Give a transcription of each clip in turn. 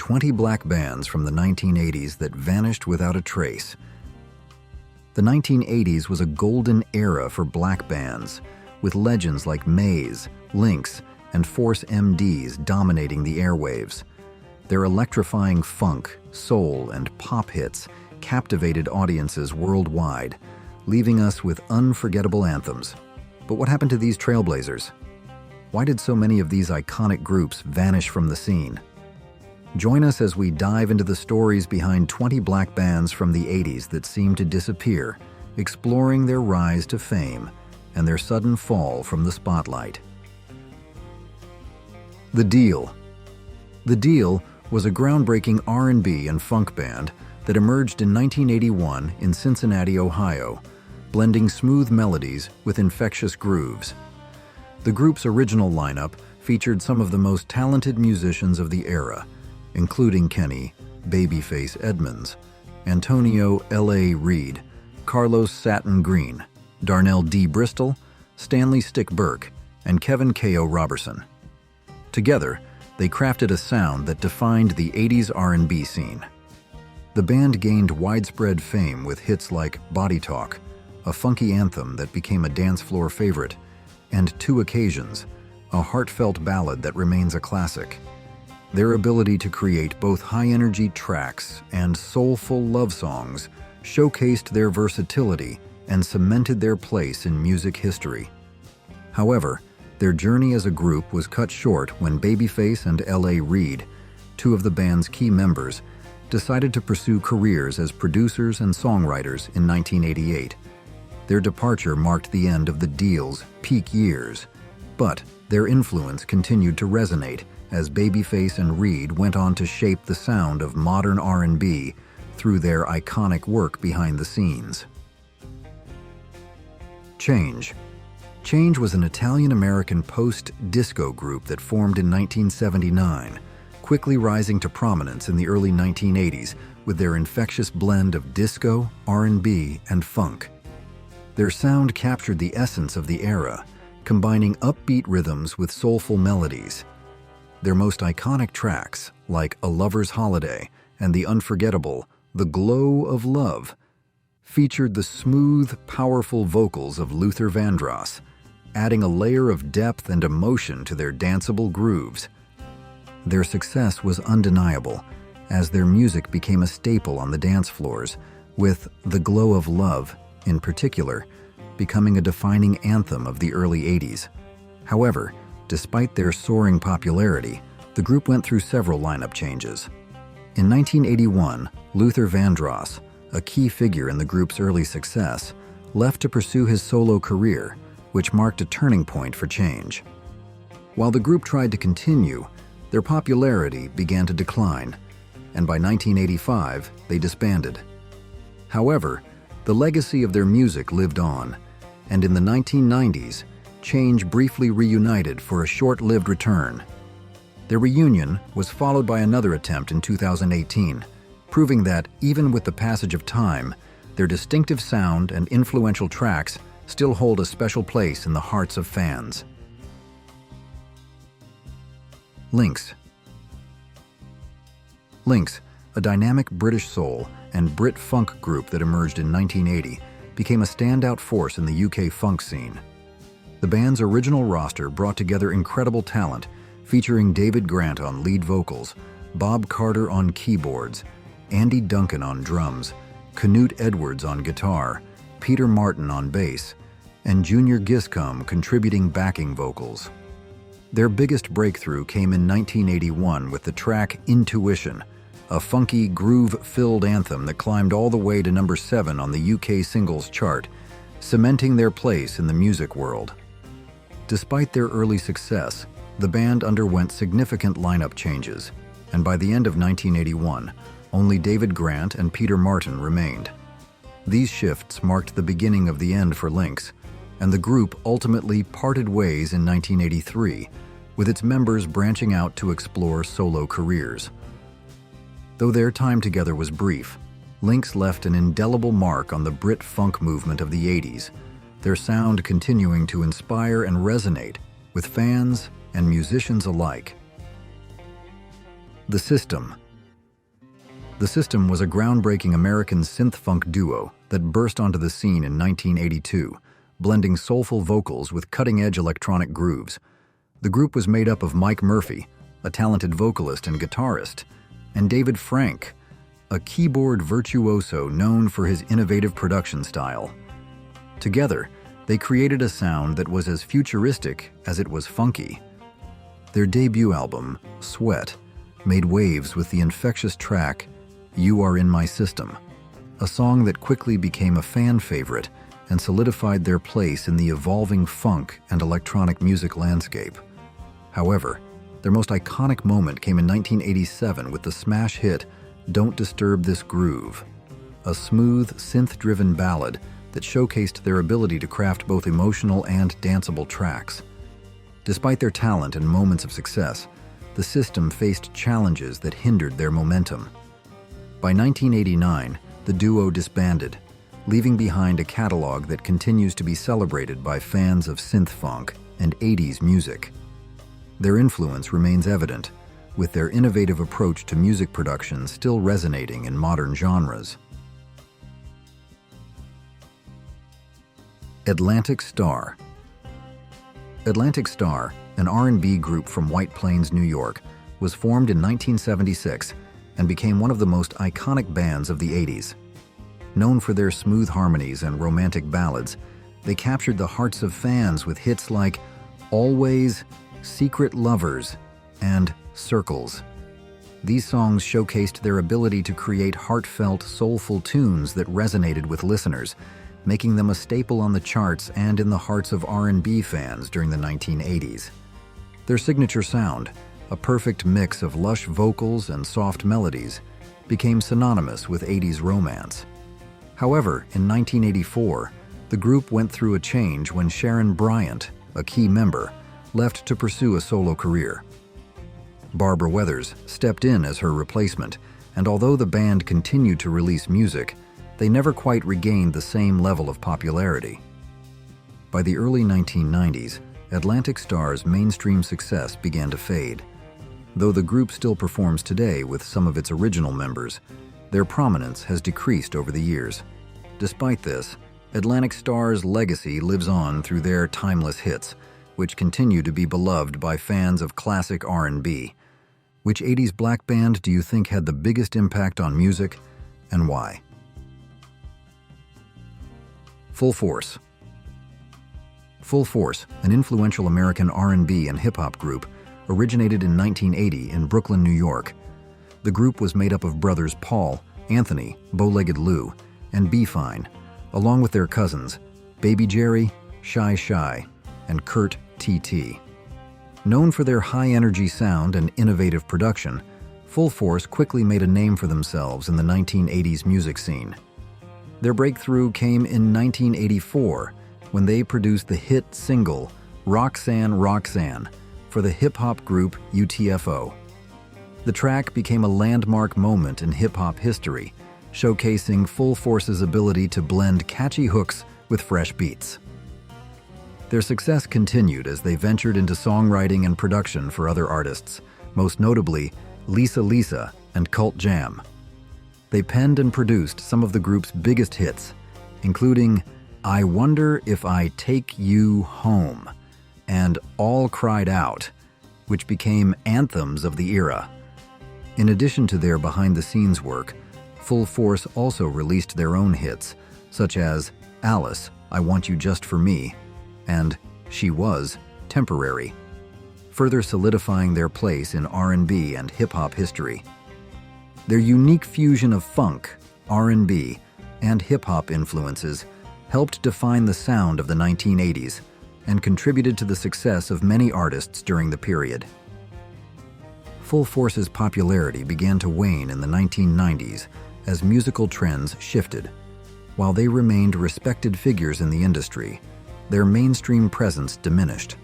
20 black bands from the 1980s that vanished without a trace. The 1980s was a golden era for black bands, with legends like Maze, Lynx, and Force MDs dominating the airwaves. Their electrifying funk, soul, and pop hits captivated audiences worldwide, leaving us with unforgettable anthems. But what happened to these trailblazers? Why did so many of these iconic groups vanish from the scene? Join us as we dive into the stories behind 20 black bands from the 80s that seemed to disappear, exploring their rise to fame and their sudden fall from the spotlight. The Deele. The Deele was a groundbreaking R&B and funk band that emerged in 1981 in Cincinnati, Ohio, blending smooth melodies with infectious grooves. The group's original lineup featured some of the most talented musicians of the era, including Kenny "Babyface" Edmonds, Antonio L.A. Reid, Carlos Satin Green, Darnell D. Bristol, Stanley Stick Burke, and Kevin K.O. Robertson. Together, they crafted a sound that defined the 80s R&B scene. The band gained widespread fame with hits like Body Talk, a funky anthem that became a dance floor favorite, and Two Occasions, a heartfelt ballad that remains a classic. Their ability to create both high-energy tracks and soulful love songs showcased their versatility and cemented their place in music history. However, their journey as a group was cut short when Babyface and L.A. Reid, two of the band's key members, decided to pursue careers as producers and songwriters in 1988. Their departure marked the end of the Deele's peak years, but their influence continued to resonate as Babyface and Reid went on to shape the sound of modern R&B through their iconic work behind the scenes. Change. Change was an Italian-American post-disco group that formed in 1979, quickly rising to prominence in the early 1980s with their infectious blend of disco, R&B, and funk. Their sound captured the essence of the era, combining upbeat rhythms with soulful melodies. Their most iconic tracks, like A Lover's Holiday and the unforgettable The Glow of Love, featured the smooth, powerful vocals of Luther Vandross, adding a layer of depth and emotion to their danceable grooves. Their success was undeniable, as their music became a staple on the dance floors, with The Glow of Love, in particular, becoming a defining anthem of the early 80s. However, despite their soaring popularity, the group went through several lineup changes. In 1981, Luther Vandross, a key figure in the group's early success, left to pursue his solo career, which marked a turning point for Change. While the group tried to continue, their popularity began to decline, and by 1985, they disbanded. However, the legacy of their music lived on, and in the 1990s, Change briefly reunited for a short-lived return. Their reunion was followed by another attempt in 2018, proving that, even with the passage of time, their distinctive sound and influential tracks still hold a special place in the hearts of fans. Linx. Linx, a dynamic British soul and Brit funk group that emerged in 1980, became a standout force in the UK funk scene. The band's original roster brought together incredible talent, featuring David Grant on lead vocals, Bob Carter on keyboards, Andy Duncan on drums, Knut Edwards on guitar, Peter Martin on bass, and Junior Giscombe contributing backing vocals. Their biggest breakthrough came in 1981 with the track Intuition, a funky, groove-filled anthem that climbed all the way to number 7 on the UK singles chart, cementing their place in the music world. Despite their early success, the band underwent significant lineup changes, and by the end of 1981, only David Grant and Peter Martin remained. These shifts marked the beginning of the end for Linx, and the group ultimately parted ways in 1983, with its members branching out to explore solo careers. Though their time together was brief, Linx left an indelible mark on the Brit funk movement of the 80s, their sound continuing to inspire and resonate with fans and musicians alike. The System, The System was a groundbreaking American synth-funk duo that burst onto the scene in 1982, blending soulful vocals with cutting-edge electronic grooves. The group was made up of Mike Murphy, a talented vocalist and guitarist, and David Frank, a keyboard virtuoso known for his innovative production style. Together, they created a sound that was as futuristic as it was funky. Their debut album, Sweat, made waves with the infectious track You Are In My System, a song that quickly became a fan favorite and solidified their place in the evolving funk and electronic music landscape. However, their most iconic moment came in 1987 with the smash hit Don't Disturb This Groove, a smooth, synth-driven ballad that showcased their ability to craft both emotional and danceable tracks. Despite their talent and moments of success, the System faced challenges that hindered their momentum. By 1989, the duo disbanded, leaving behind a catalog that continues to be celebrated by fans of synth-funk and 80s music. Their influence remains evident, with their innovative approach to music production still resonating in modern genres. Atlantic Starr. Atlantic Starr, an R&B group from White Plains, New York, was formed in 1976 and became one of the most iconic bands of the 80s. Known for their smooth harmonies and romantic ballads, they captured the hearts of fans with hits like Always, Secret Lovers, and Circles. These songs showcased their ability to create heartfelt, soulful tunes that resonated with listeners, making them a staple on the charts and in the hearts of R&B fans during the 1980s. Their signature sound, a perfect mix of lush vocals and soft melodies, became synonymous with 80s romance. However, in 1984, the group went through a change when Sharon Bryant, a key member, left to pursue a solo career. Barbara Weathers stepped in as her replacement, and although the band continued to release music, they never quite regained the same level of popularity. By the early 1990s, Atlantic Starr's mainstream success began to fade. Though the group still performs today with some of its original members, their prominence has decreased over the years. Despite this, Atlantic Starr's legacy lives on through their timeless hits, which continue to be beloved by fans of classic R&B. Which 80s black band do you think had the biggest impact on music, and why? Full Force. Full Force, an influential American R&B and hip-hop group, originated in 1980 in Brooklyn, New York. The group was made up of brothers Paul, Anthony, Bow-Legged Lou, and B-Fine, along with their cousins, Baby Jerry, Shy Shy, and Kurt TT. Known for their high-energy sound and innovative production, Full Force quickly made a name for themselves in the 1980s music scene. Their breakthrough came in 1984 when they produced the hit single Roxanne Roxanne for the hip-hop group UTFO. The track became a landmark moment in hip-hop history, showcasing Full Force's ability to blend catchy hooks with fresh beats. Their success continued as they ventured into songwriting and production for other artists, most notably Lisa Lisa and Cult Jam. They penned and produced some of the group's biggest hits, including I Wonder If I Take You Home and All Cried Out, which became anthems of the era. In addition to their behind-the-scenes work, Full Force also released their own hits, such as Alice, I Want You Just For Me, and She Was Temporary, further solidifying their place in R&B and hip-hop history. Their unique fusion of funk, R&B, and hip-hop influences helped define the sound of the 1980s and contributed to the success of many artists during the period. Full Force's popularity began to wane in the 1990s as musical trends shifted. While they remained respected figures in the industry, their mainstream presence diminished.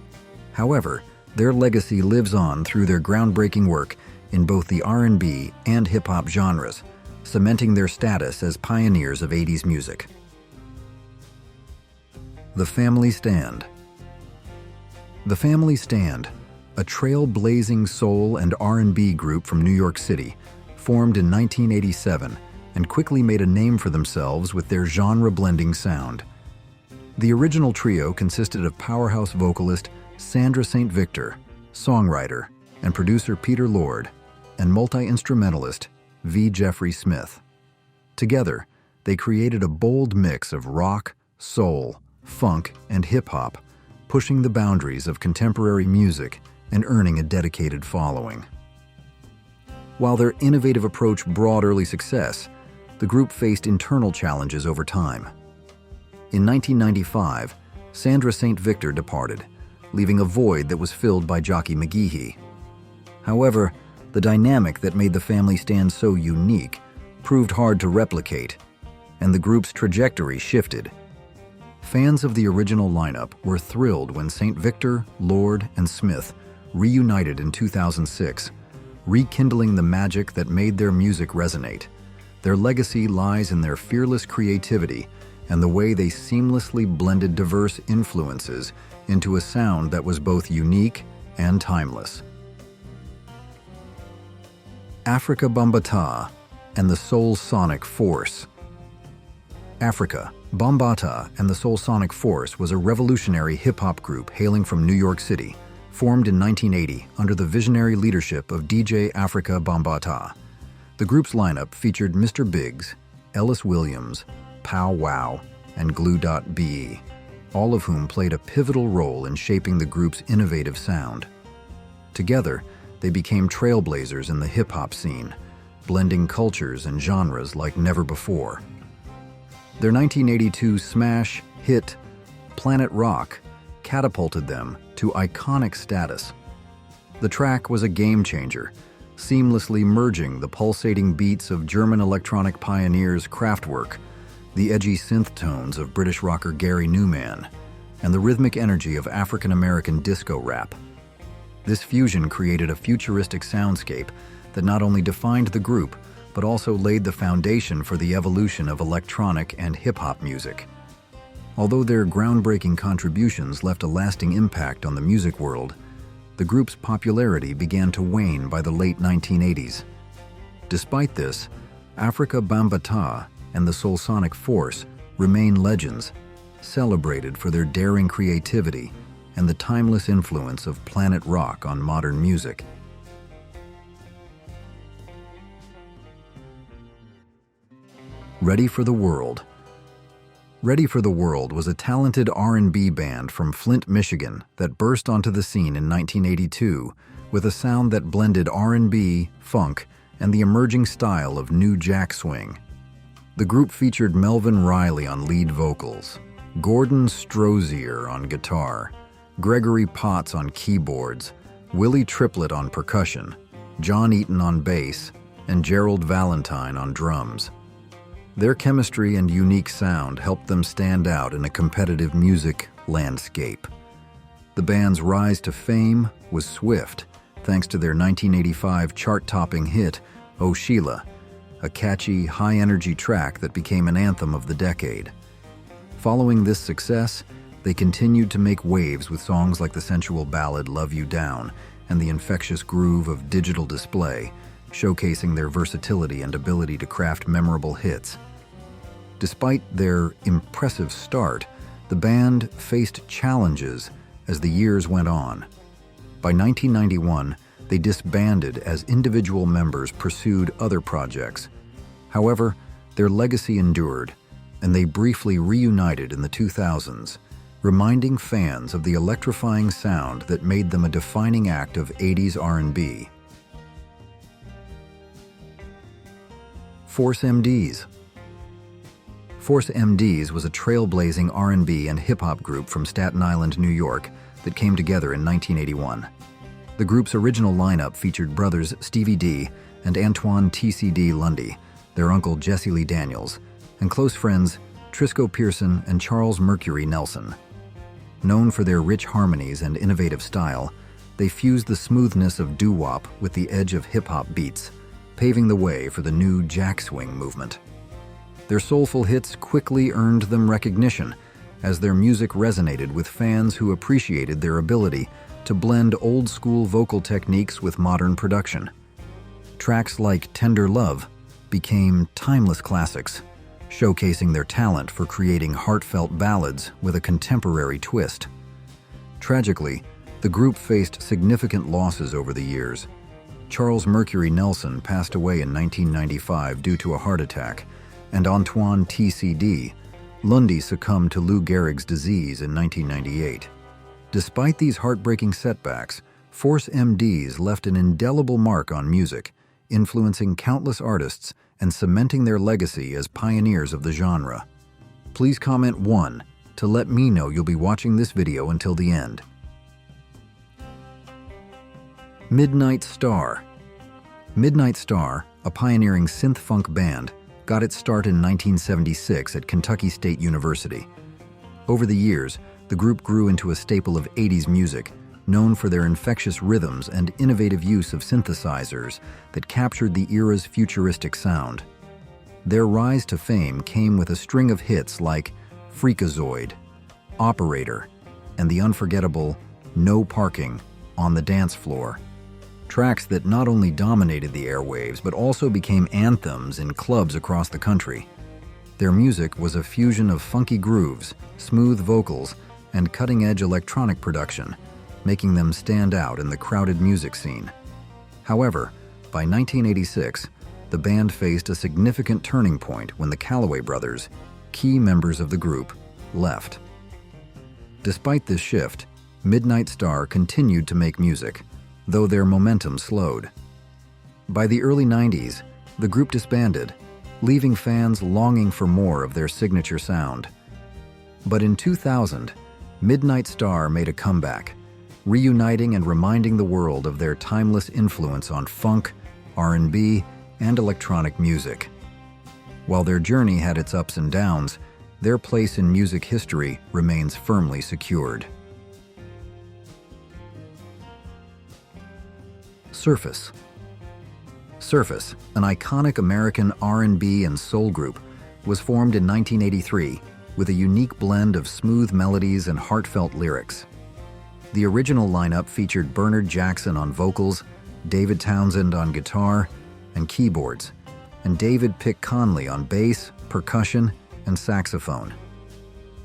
However, their legacy lives on through their groundbreaking work in both the R&B and hip-hop genres, cementing their status as pioneers of 80s music. The Family Stand. The Family Stand, a trailblazing soul and R&B group from New York City, formed in 1987 and quickly made a name for themselves with their genre-blending sound. The original trio consisted of powerhouse vocalist Sandra St. Victor, songwriter and producer Peter Lord, and multi-instrumentalist V. Jeffrey Smith. Together, they created a bold mix of rock, soul, funk, and hip-hop, pushing the boundaries of contemporary music and earning a dedicated following. While their innovative approach brought early success, the group faced internal challenges over time. In 1995, Sandra St. Victor departed, leaving a void that was filled by Jockey McGeehee. However, the dynamic that made the family stand so unique proved hard to replicate, and the group's trajectory shifted. Fans of the original lineup were thrilled when St. Victor, Lord, and Smith reunited in 2006, rekindling the magic that made their music resonate. Their legacy lies in their fearless creativity and the way they seamlessly blended diverse influences into a sound that was both unique and timeless. Afrika Bambaataa and the Soulsonic Force. Afrika, Bambaataa and the Soulsonic Force was a revolutionary hip-hop group hailing from New York City, formed in 1980 under the visionary leadership of DJ Afrika Bambaataa. The group's lineup featured Mr. Biggs, Ellis Williams, Pow Wow, and Glue.be, all of whom played a pivotal role in shaping the group's innovative sound. Together, they became trailblazers in the hip-hop scene, blending cultures and genres like never before. Their 1982 smash hit, Planet Rock, catapulted them to iconic status. The track was a game-changer, seamlessly merging the pulsating beats of German electronic pioneers Kraftwerk, the edgy synth tones of British rocker Gary Numan, and the rhythmic energy of African-American disco rap. This fusion created a futuristic soundscape that not only defined the group, but also laid the foundation for the evolution of electronic and hip-hop music. Although their groundbreaking contributions left a lasting impact on the music world, the group's popularity began to wane by the late 1980s. Despite this, Afrika Bambaataa and the Soulsonic Force remain legends, celebrated for their daring creativity and the timeless influence of planet rock on modern music. Ready for the World. Ready for the World was a talented R&B band from Flint, Michigan that burst onto the scene in 1982 with a sound that blended R&B, funk, and the emerging style of new jack swing. The group featured Melvin Riley on lead vocals, Gordon Strozier on guitar, Gregory Potts on keyboards, Willie Triplett on percussion, John Eaton on bass, and Gerald Valentine on drums. Their chemistry and unique sound helped them stand out in a competitive music landscape. The band's rise to fame was swift, thanks to their 1985 chart-topping hit, Oh Sheila, a catchy, high-energy track that became an anthem of the decade. Following this success, they continued to make waves with songs like the sensual ballad Love You Down and the infectious groove of Digital Display, showcasing their versatility and ability to craft memorable hits. Despite their impressive start, the band faced challenges as the years went on. By 1991, they disbanded as individual members pursued other projects. However, their legacy endured, and they briefly reunited in the 2000s, reminding fans of the electrifying sound that made them a defining act of 80s R&B. Force MDs. Force MDs was a trailblazing R&B and hip-hop group from Staten Island, New York that came together in 1981. The group's original lineup featured brothers Stevie D and Antoine T.C.D. Lundy, their uncle Jesse Lee Daniels, and close friends Trisco Pearson and Charles Mercury Nelson. Known for their rich harmonies and innovative style, they fused the smoothness of doo-wop with the edge of hip-hop beats, paving the way for the new jack swing movement. Their soulful hits quickly earned them recognition, as their music resonated with fans who appreciated their ability to blend old-school vocal techniques with modern production. Tracks like Tender Love became timeless classics, showcasing their talent for creating heartfelt ballads with a contemporary twist. Tragically, the group faced significant losses over the years. Charles "Mercury" Nelson passed away in 1995 due to a heart attack, and Antoine "TCD" Lundy succumbed to Lou Gehrig's disease in 1998. Despite these heartbreaking setbacks, Force MDs left an indelible mark on music, influencing countless artists and cementing their legacy as pioneers of the genre. Please comment 1 to let me know you'll be watching this video until the end. Midnight Starr. Midnight Starr, a pioneering synth-funk band, got its start in 1976 at Kentucky State University. Over the years, the group grew into a staple of 80s music, known for their infectious rhythms and innovative use of synthesizers that captured the era's futuristic sound. Their rise to fame came with a string of hits like Freakazoid, Operator, and the unforgettable No Parking on the Dance Floor. Tracks that not only dominated the airwaves but also became anthems in clubs across the country. Their music was a fusion of funky grooves, smooth vocals, and cutting-edge electronic production, making them stand out in the crowded music scene. However, by 1986, the band faced a significant turning point when the Calloway brothers, key members of the group, left. Despite this shift, Midnight Starr continued to make music, though their momentum slowed. By the early 90s, the group disbanded, leaving fans longing for more of their signature sound. But in 2000, Midnight Starr made a comeback, reuniting and reminding the world of their timeless influence on funk, R&B, and electronic music. While their journey had its ups and downs, their place in music history remains firmly secured. S.O.S. S.O.S, an iconic American R&B and soul group, was formed in 1983 with a unique blend of smooth melodies and heartfelt lyrics. The original lineup featured Bernard Jackson on vocals, David Townsend on guitar and keyboards, and David Pick Conley on bass, percussion, and saxophone.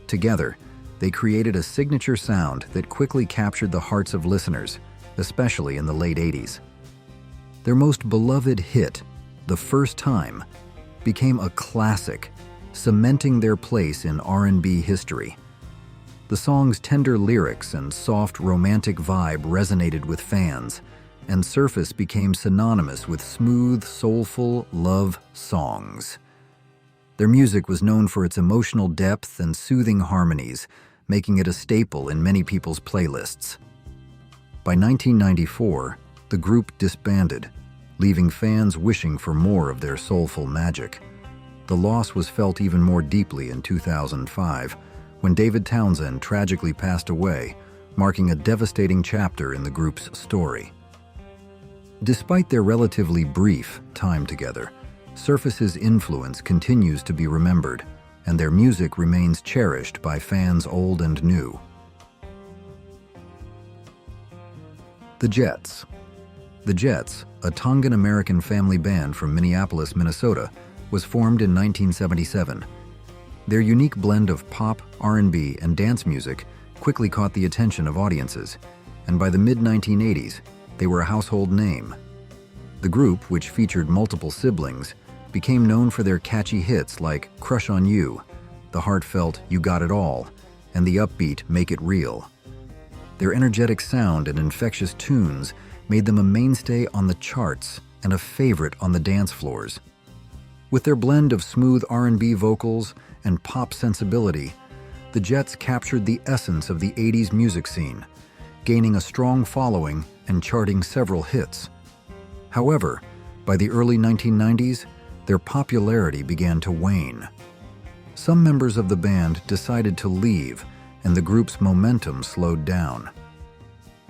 Together, they created a signature sound that quickly captured the hearts of listeners, especially in the late 80s. Their most beloved hit, The First Time, became a classic, cementing their place in R&B history. The song's tender lyrics and soft romantic vibe resonated with fans, and S.O.S became synonymous with smooth, soulful love songs. Their music was known for its emotional depth and soothing harmonies, making it a staple in many people's playlists. By 1994, the group disbanded, leaving fans wishing for more of their soulful magic. The loss was felt even more deeply in 2005, when David Townsend tragically passed away, marking a devastating chapter in the group's story. Despite their relatively brief time together, S.O.S's influence continues to be remembered, and their music remains cherished by fans old and new. The Jets. The Jets, a Tongan-American family band from Minneapolis, Minnesota, was formed in 1977. Their unique blend of pop, R&B, and dance music quickly caught the attention of audiences, and by the mid-1980s, they were a household name. The group, which featured multiple siblings, became known for their catchy hits like Crush on You, the heartfelt You Got It All, and the upbeat Make It Real. Their energetic sound and infectious tunes made them a mainstay on the charts and a favorite on the dance floors. With their blend of smooth R&B vocals and pop sensibility, the Jets captured the essence of the 80s music scene, gaining a strong following and charting several hits. However, by the early 1990s, their popularity began to wane. Some members of the band decided to leave, and the group's momentum slowed down.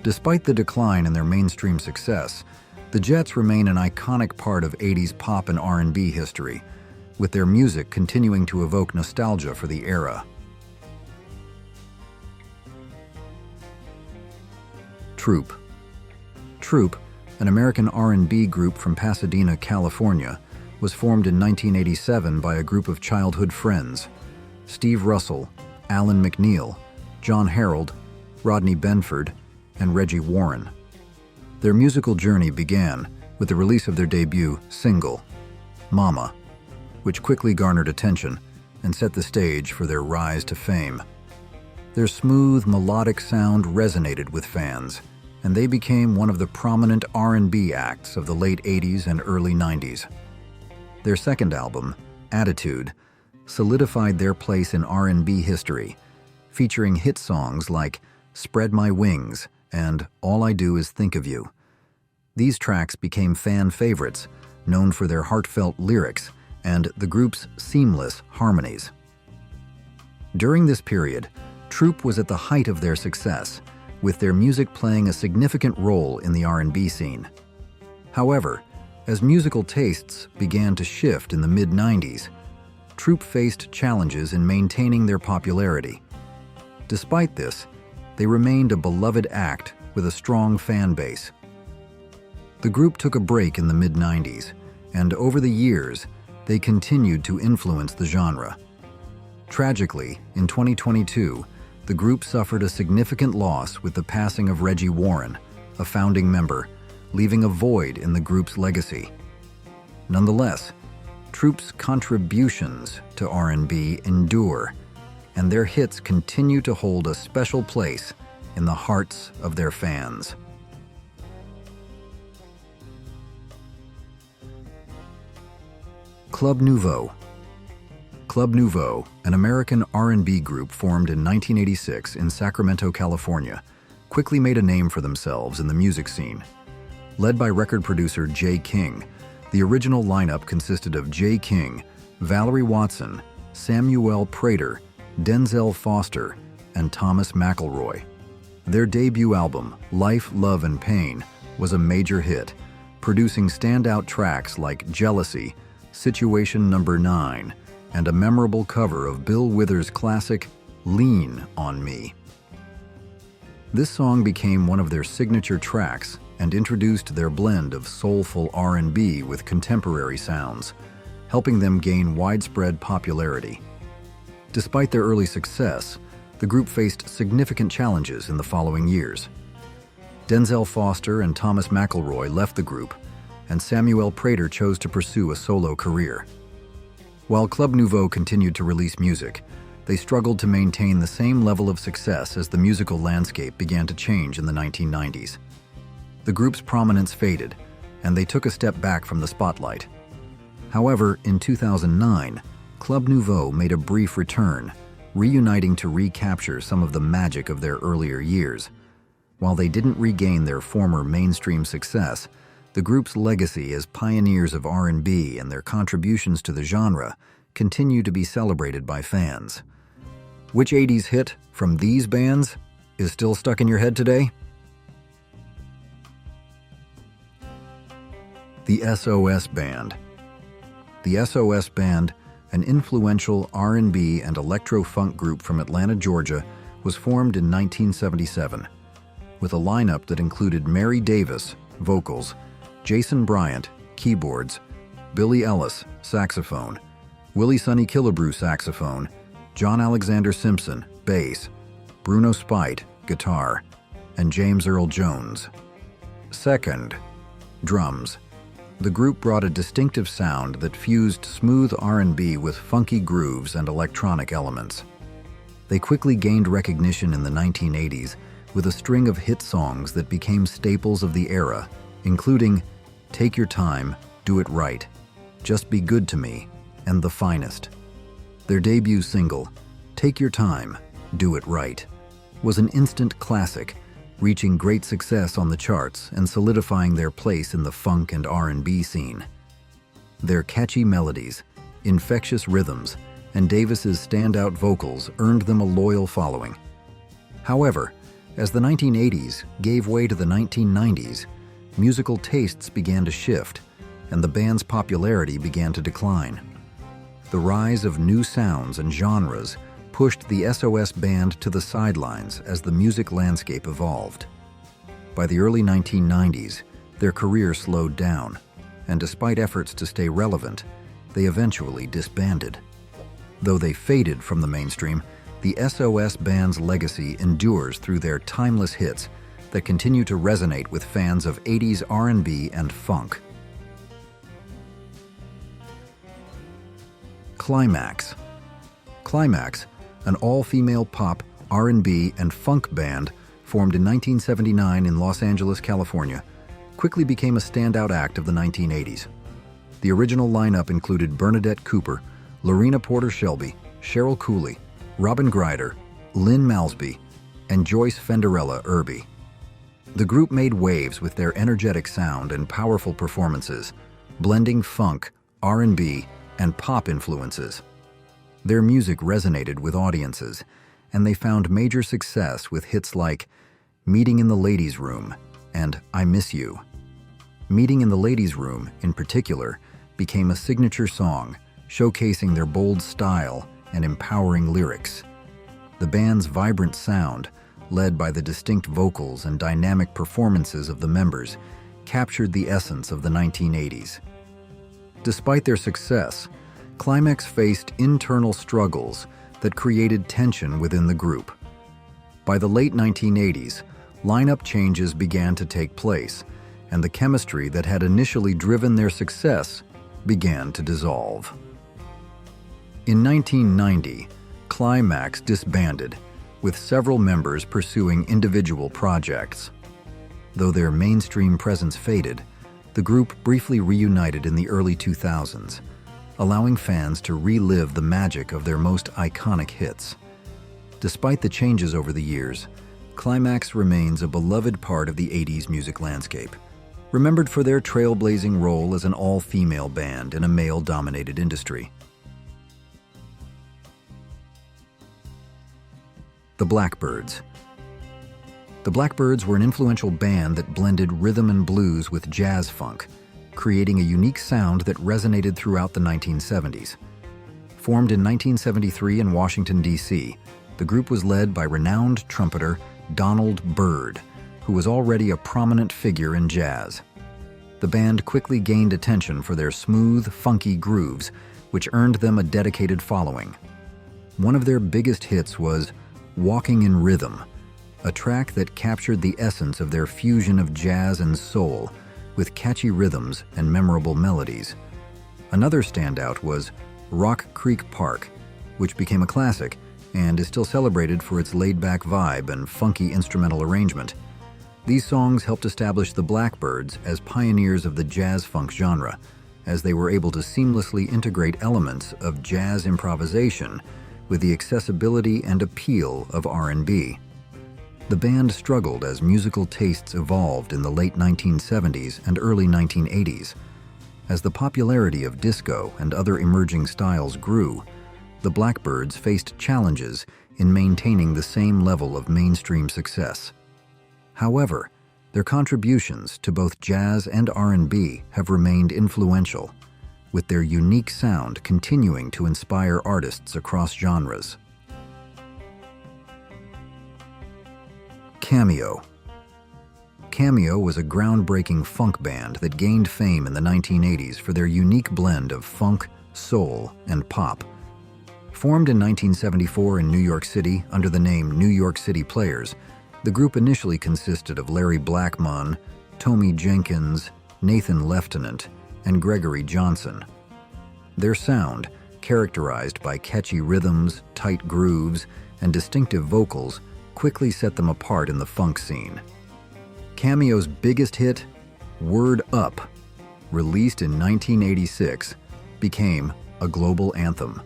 Despite the decline in their mainstream success, the Jets remain an iconic part of 80s pop and R&B history, with their music continuing to evoke nostalgia for the era. Troop, an American R&B group from Pasadena, California, was formed in 1987 by a group of childhood friends: Steve Russell, Alan McNeil, John Harold, Rodney Benford, and Reggie Warren. Their musical journey began with the release of their debut single, Mama, which quickly garnered attention and set the stage for their rise to fame. Their smooth, melodic sound resonated with fans, and they became one of the prominent R&B acts of the late 80s and early 90s. Their second album, Attitude, solidified their place in R&B history, featuring hit songs like Spread My Wings and All I Do Is Think of You. These tracks became fan favorites, known for their heartfelt lyrics and the group's seamless harmonies. During this period, Troop was at the height of their success, with their music playing a significant role in the R&B scene. However, as musical tastes began to shift in the mid-90s, Troop faced challenges in maintaining their popularity. Despite this, they remained a beloved act with a strong fan base. The group took a break in the mid-90s, and over the years, they continued to influence the genre. Tragically, in 2022, the group suffered a significant loss with the passing of Reggie Warren, a founding member, leaving a void in the group's legacy. Nonetheless, Troop's contributions to R&B endure, and their hits continue to hold a special place in the hearts of their fans. Club Nouveau. Club Nouveau, an American R&B group formed in 1986 in Sacramento, California, quickly made a name for themselves in the music scene. Led by record producer J. King, the original lineup consisted of J. King, Valerie Watson, Samuel Prater, Denzel Foster, and Thomas McElroy. Their debut album, Life, Love, and Pain, was a major hit, producing standout tracks like Jealousy, Situation Number 9, and a memorable cover of Bill Withers' classic, Lean on Me. This song became one of their signature tracks and introduced their blend of soulful R&B with contemporary sounds, helping them gain widespread popularity. Despite their early success, the group faced significant challenges in the following years. Denzel Foster and Thomas McElroy left the group, and Samuel Prater chose to pursue a solo career. While Club Nouveau continued to release music, they struggled to maintain the same level of success as the musical landscape began to change in the 1990s. The group's prominence faded, and they took a step back from the spotlight. However, in 2009, Club Nouveau made a brief return, reuniting to recapture some of the magic of their earlier years. While they didn't regain their former mainstream success, the group's legacy as pioneers of R&B and their contributions to the genre continue to be celebrated by fans. Which 80s hit from these bands is still stuck in your head today? The S.O.S. Band. The S.O.S. Band, an influential R&B and electro-funk group from Atlanta, Georgia, was formed in 1977, with a lineup that included Mary Davis, vocals, Jason Bryant, keyboards, Billy Ellis, saxophone, Willie Sonny Killebrew, saxophone, John Alexander Simpson, bass, Bruno Spite, guitar, and James Earl Jones. Second, drums. The group brought a distinctive sound that fused smooth R&B with funky grooves and electronic elements. They quickly gained recognition in the 1980s with a string of hit songs that became staples of the era, including Take Your Time, Do It Right, Just Be Good to Me, and The Finest. Their debut single, Take Your Time, Do It Right, was an instant classic, reaching great success on the charts and solidifying their place in the funk and R&B scene. Their catchy melodies, infectious rhythms, and Davis's standout vocals earned them a loyal following. However, as the 1980s gave way to the 1990s, musical tastes began to shift, and the band's popularity began to decline. The rise of new sounds and genres pushed the S.O.S. Band to the sidelines as the music landscape evolved. By the early 1990s, Their career slowed down, and despite efforts to stay relevant, they eventually disbanded. Though they faded from the mainstream, the S.O.S band's legacy endures through their timeless hits that continue to resonate with fans of 80s R&B and funk. Klymaxx. Klymaxx, an all-female pop, R&B, and funk band formed in 1979 in Los Angeles, California, quickly became a standout act of the 1980s. The original lineup included Bernadette Cooper, Lorena Porter Shelby, Cheryl Cooley, Robin Greider, Lynn Malsby, and Joyce Fenderella Irby. The group made waves with their energetic sound and powerful performances, blending funk, R&B, and pop influences. Their music resonated with audiences, and they found major success with hits like Meeting in the Ladies' Room and I Miss You. Meeting in the Ladies' Room, in particular, became a signature song, showcasing their bold style and empowering lyrics. The band's vibrant sound, led by the distinct vocals and dynamic performances of the members, captured the essence of the 1980s. Despite their success, Klymaxx faced internal struggles that created tension within the group. By the late 1980s, lineup changes began to take place, and the chemistry that had initially driven their success began to dissolve. In 1990, Klymaxx disbanded, with several members pursuing individual projects. Though their mainstream presence faded, the group briefly reunited in the early 2000s, allowing fans to relive the magic of their most iconic hits. Despite the changes over the years, Klymaxx remains a beloved part of the 80s music landscape, remembered for their trailblazing role as an all-female band in a male-dominated industry. The Blackbyrds. The Blackbyrds were an influential band that blended rhythm and blues with jazz funk, creating a unique sound that resonated throughout the 1970s. Formed in 1973 in Washington, D.C., the group was led by renowned trumpeter Donald Byrd, who was already a prominent figure in jazz. The band quickly gained attention for their smooth, funky grooves, which earned them a dedicated following. One of their biggest hits was Walking in Rhythm, a track that captured the essence of their fusion of jazz and soul, with catchy rhythms and memorable melodies. Another standout was Rock Creek Park, which became a classic and is still celebrated for its laid-back vibe and funky instrumental arrangement. These songs helped establish the Blackbyrds as pioneers of the jazz-funk genre, as they were able to seamlessly integrate elements of jazz improvisation with the accessibility and appeal of R&B. The band struggled as musical tastes evolved in the late 1970s and early 1980s. As the popularity of disco and other emerging styles grew, the Blackbyrds faced challenges in maintaining the same level of mainstream success. However, their contributions to both jazz and R&B have remained influential, with their unique sound continuing to inspire artists across genres. Cameo. Cameo was a groundbreaking funk band that gained fame in the 1980s for their unique blend of funk, soul, and pop. Formed in 1974 in New York City under the name New York City Players, the group initially consisted of Larry Blackmon, Tommy Jenkins, Nathan Lieutenant, and Gregory Johnson. Their sound, characterized by catchy rhythms, tight grooves, and distinctive vocals, quickly set them apart in the funk scene. Cameo's biggest hit, Word Up, released in 1986, became a global anthem.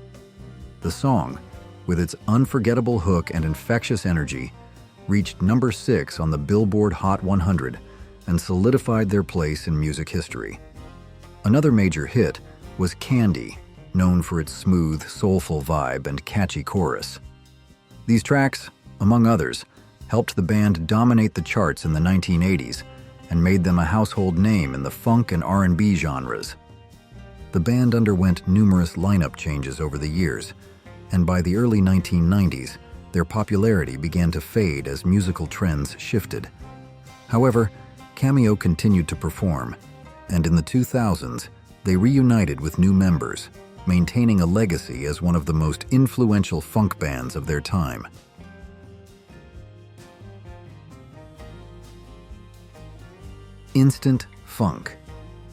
The song, with its unforgettable hook and infectious energy, reached number 6 on the Billboard Hot 100 and solidified their place in music history. Another major hit was Candy, known for its smooth, soulful vibe and catchy chorus. These tracks, among others, helped the band dominate the charts in the 1980s and made them a household name in the funk and R&B genres. The band underwent numerous lineup changes over the years, and by the early 1990s, their popularity began to fade as musical trends shifted. However, Cameo continued to perform, and in the 2000s, they reunited with new members, maintaining a legacy as one of the most influential funk bands of their time. Instant Funk.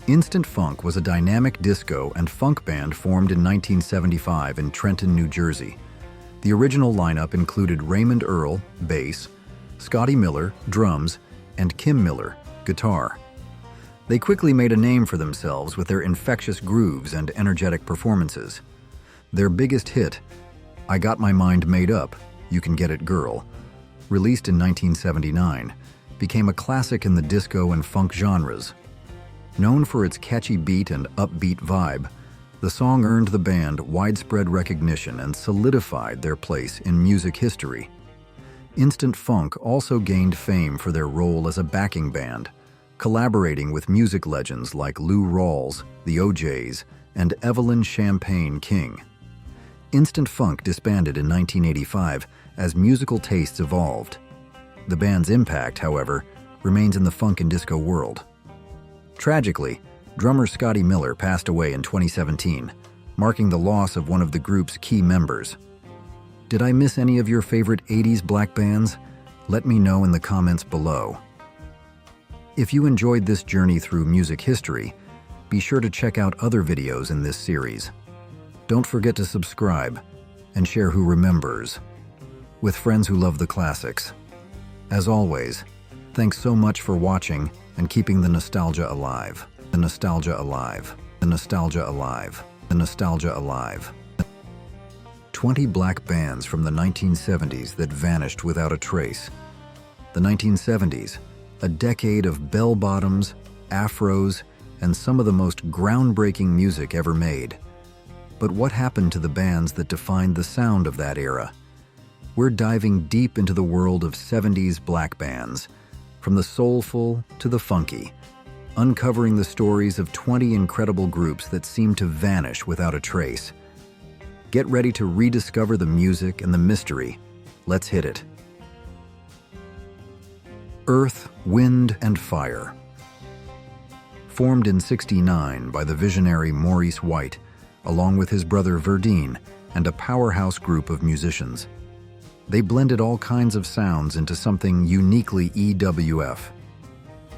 Instant Funk was a dynamic disco and funk band formed in 1975 in Trenton, New Jersey. The original lineup included Raymond Earl, bass, Scotty Miller, drums, and Kim Miller, guitar. They quickly made a name for themselves with their infectious grooves and energetic performances. Their biggest hit, I Got My Mind Made Up, You Can Get It Girl, released in 1979, became a classic in the disco and funk genres. Known for its catchy beat and upbeat vibe, the song earned the band widespread recognition and solidified their place in music history. Instant Funk also gained fame for their role as a backing band, collaborating with music legends like Lou Rawls, the O'Jays, and Evelyn Champagne King. Instant Funk disbanded in 1985 as musical tastes evolved. The band's impact, however, remains in the funk and disco world. Tragically, drummer Scotty Miller passed away in 2017, marking the loss of one of the group's key members. Did I miss any of your favorite 80s black bands? Let me know in the comments below. If you enjoyed this journey through music history, be sure to check out other videos in this series. Don't forget to subscribe and share who remembers with friends who love the classics. As always, thanks so much for watching and keeping the nostalgia alive. The nostalgia alive. The nostalgia alive. The nostalgia alive. 20 black bands from the 1970s that vanished without a trace. The 1970s, a decade of bell-bottoms, afros, and some of the most groundbreaking music ever made. But what happened to the bands that defined the sound of that era? We're diving deep into the world of 70s black bands, from the soulful to the funky, uncovering the stories of 20 incredible groups that seem to vanish without a trace. Get ready to rediscover the music and the mystery. Let's hit it. Earth, Wind, and Fire. Formed in '69 by the visionary Maurice White, along with his brother Verdine, and a powerhouse group of musicians. They blended all kinds of sounds into something uniquely EWF.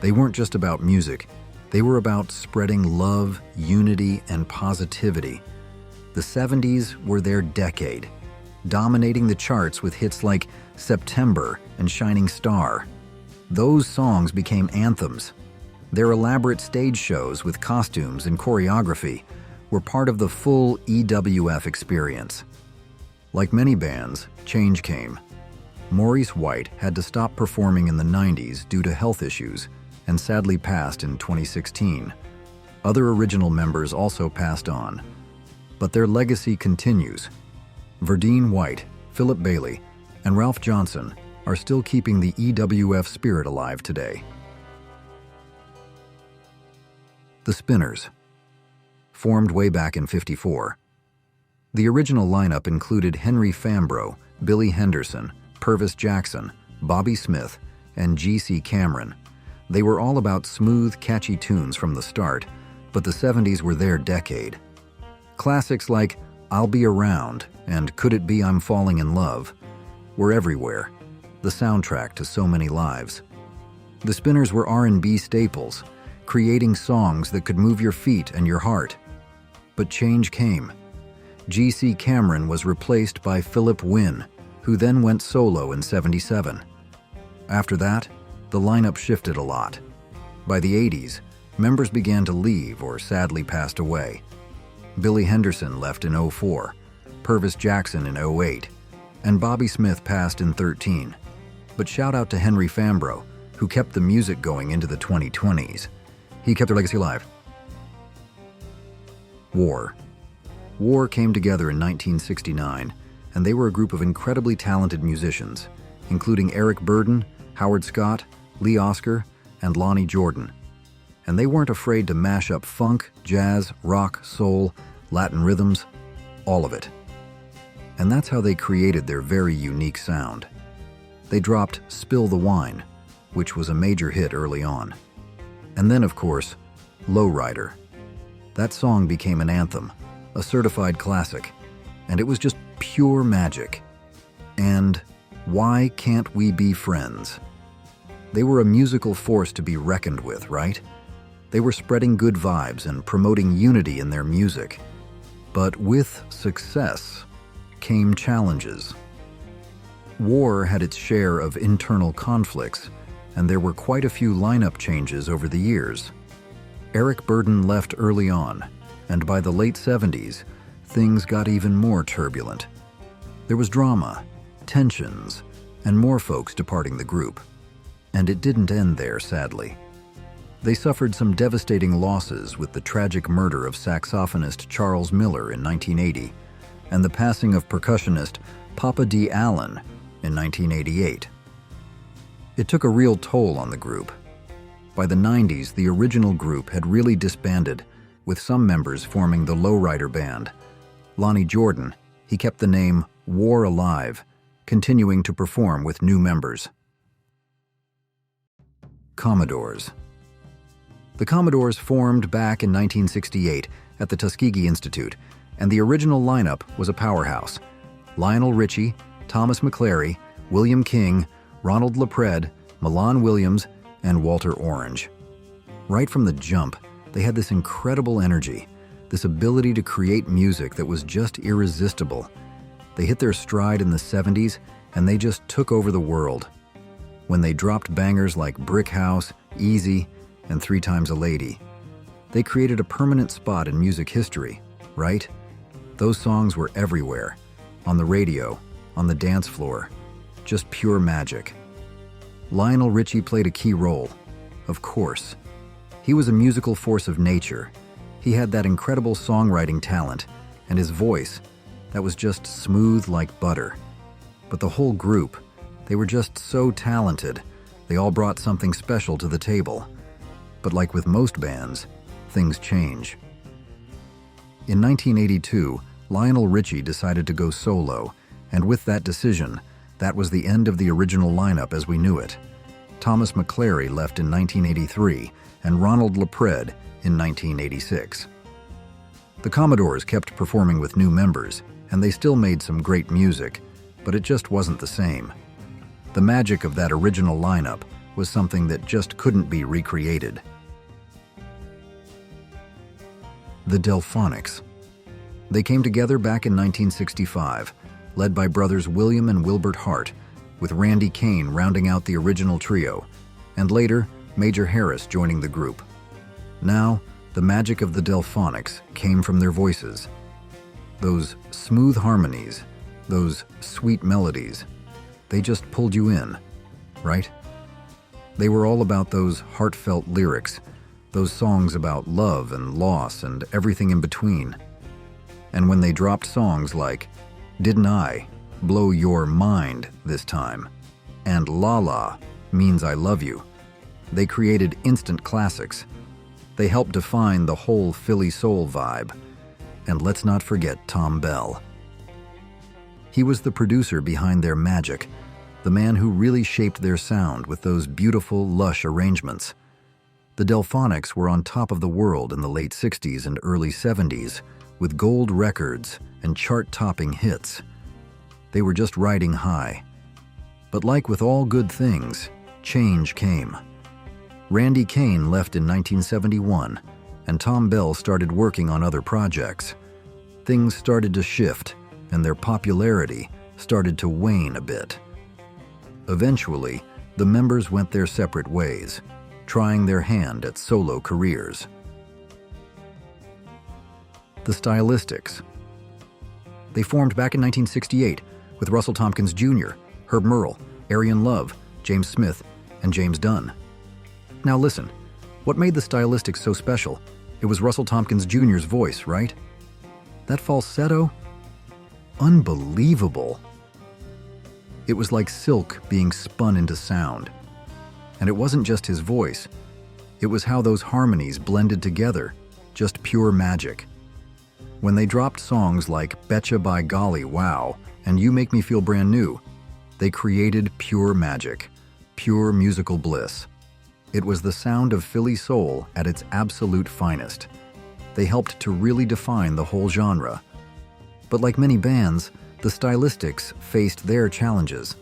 They weren't just about music, they were about spreading love, unity, and positivity. The 70s were their decade, dominating the charts with hits like September and Shining Star. Those songs became anthems. Their elaborate stage shows with costumes and choreography were part of the full EWF experience. Like many bands, change came. Maurice White had to stop performing in the 90s due to health issues and sadly passed in 2016. Other original members also passed on, but their legacy continues. Verdine White, Philip Bailey, and Ralph Johnson are still keeping the EWF spirit alive today. The Spinners. Formed way back in '54. The original lineup included Henry Fambrough, Billy Henderson, Purvis Jackson, Bobby Smith, and G.C. Cameron. They were all about smooth, catchy tunes from the start, but the 70s were their decade. Classics like I'll Be Around and Could It Be I'm Falling in Love were everywhere, the soundtrack to so many lives. The Spinners were R&B staples, creating songs that could move your feet and your heart. But change came. G.C. Cameron was replaced by Philip Wynne, who then went solo in '77. After that, the lineup shifted a lot. By the '80s, members began to leave or sadly passed away. Billy Henderson left in '04, Purvis Jackson in '08, and Bobby Smith passed in '13. But shout out to Henry Fambrough, who kept the music going into the 2020s. He kept their legacy alive. War. War came together in 1969, and they were a group of incredibly talented musicians, including Eric Burdon, Howard Scott, Lee Oscar, and Lonnie Jordan. And they weren't afraid to mash up funk, jazz, rock, soul, Latin rhythms, all of it. And that's how they created their very unique sound. They dropped Spill the Wine, which was a major hit early on. And then, of course, Lowrider. That song became an anthem, a certified classic, and it was just pure magic. And Why Can't We Be Friends? They were a musical force to be reckoned with, right? They were spreading good vibes and promoting unity in their music. But with success came challenges. War had its share of internal conflicts, and there were quite a few lineup changes over the years. Eric Burdon left early on, and by the late 70s, things got even more turbulent. There was drama, tensions, and more folks departing the group. And it didn't end there, sadly. They suffered some devastating losses with the tragic murder of saxophonist Charles Miller in 1980 and the passing of percussionist Papa D. Allen in 1988. It took a real toll on the group. By the 90s, the original group had really disbanded, with some members forming the Lowrider Band. Lonnie Jordan, he kept the name War alive, continuing to perform with new members. Commodores. The Commodores formed back in 1968 at the Tuskegee Institute, and the original lineup was a powerhouse. Lionel Richie, Thomas McClary, William King, Ronald LaPred, Milan Williams, and Walter Orange. Right from the jump, they had this incredible energy, this ability to create music that was just irresistible. They hit their stride in the 70s, and they just took over the world. When they dropped bangers like Brick House, Easy, and 3 Times a Lady, they created a permanent spot in music history, right? Those songs were everywhere, on the radio, on the dance floor, just pure magic. Lionel Richie played a key role, of course. He was a musical force of nature. He had that incredible songwriting talent, and his voice, that was just smooth like butter. But the whole group, they were just so talented. They all brought something special to the table. But like with most bands, things change. In 1982, Lionel Richie decided to go solo, and with that decision, that was the end of the original lineup as we knew it. Thomas McClary left in 1983, and Ronald LaPred in 1986. The Commodores kept performing with new members, and they still made some great music, but it just wasn't the same. The magic of that original lineup was something that just couldn't be recreated. The Delphonics. They came together back in 1965, led by brothers William and Wilbert Hart, with Randy Kane rounding out the original trio, and later, Major Harris joining the group. Now, the magic of the Delphonics came from their voices. Those smooth harmonies, those sweet melodies, they just pulled you in, right? They were all about those heartfelt lyrics, those songs about love and loss and everything in between. And when they dropped songs like Didn't I Blow Your Mind This Time and La La Means I Love You, they created instant classics. They helped define the whole Philly soul vibe. And let's not forget Tom Bell. He was the producer behind their magic, the man who really shaped their sound with those beautiful, lush arrangements. The Delphonics were on top of the world in the late 60s and early 70s, with gold records and chart-topping hits. They were just riding high. But like with all good things, change came. Randy Kane left in 1971, and Tom Bell started working on other projects. Things started to shift, and their popularity started to wane a bit. Eventually, the members went their separate ways, trying their hand at solo careers. The Stylistics. They formed back in 1968 with Russell Tompkins Jr., Herb Merle, Arian Love, James Smith, and James Dunn. Now listen, what made the Stylistics so special? It was Russell Tompkins Jr.'s voice, right? That falsetto? Unbelievable. It was like silk being spun into sound. And it wasn't just his voice. It was how those harmonies blended together, just pure magic. When they dropped songs like Betcha by Golly Wow and You Make Me Feel Brand New, they created pure magic, pure musical bliss. It was the sound of Philly soul at its absolute finest. They helped to really define the whole genre. But like many bands, the Stylistics faced their challenges.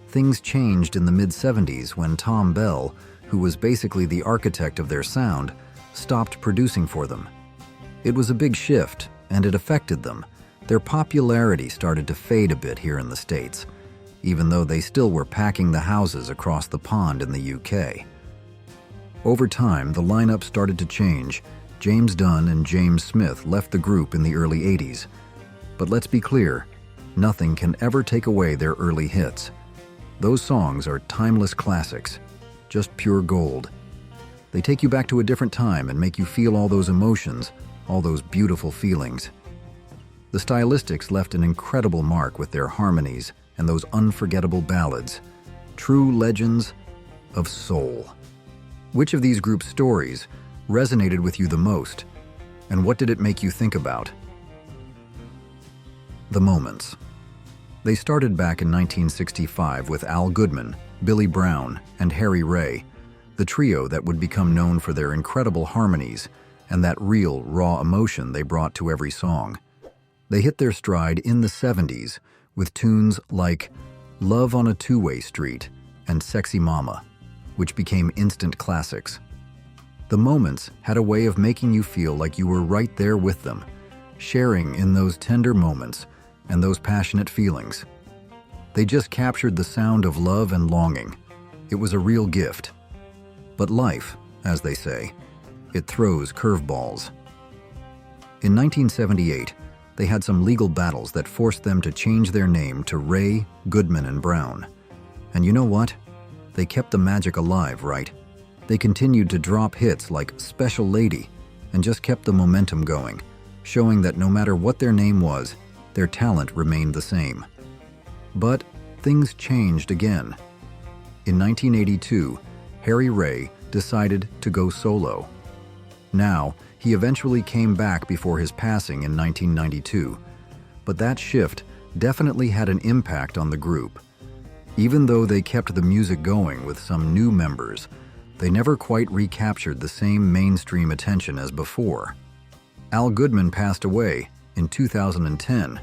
Things changed in the mid-70s when Tom Bell, who was basically the architect of their sound, stopped producing for them. It was a big shift, and it affected them. Their popularity started to fade a bit here in the States, even though they still were packing the houses across the pond in the UK. Over time, the lineup started to change. James Dunn and James Smith left the group in the early 80s. But let's be clear, nothing can ever take away their early hits. Those songs are timeless classics, just pure gold. They take you back to a different time and make you feel all those emotions, all those beautiful feelings. The Stylistics left an incredible mark with their harmonies and those unforgettable ballads, true legends of soul. Which of these group stories resonated with you the most, and what did it make you think about? The Moments. They started back in 1965 with Al Goodman, Billy Brown, and Harry Ray, the trio that would become known for their incredible harmonies and that real, raw emotion they brought to every song. They hit their stride in the 70s with tunes like Love on a Two-Way Street and Sexy Mama, which became instant classics. The Moments had a way of making you feel like you were right there with them, sharing in those tender moments and those passionate feelings. They just captured the sound of love and longing. It was a real gift. But life, as they say, it throws curveballs. In 1978, they had some legal battles that forced them to change their name to Ray, Goodman, and Brown. And you know what? They kept the magic alive, right? They continued to drop hits like Special Lady and just kept the momentum going, showing that no matter what their name was, their talent remained the same. But things changed again. In 1982, Harry Ray decided to go solo. Now, he eventually came back before his passing in 1992, but that shift definitely had an impact on the group. Even though they kept the music going with some new members, they never quite recaptured the same mainstream attention as before. Al Goodman passed away in 2010,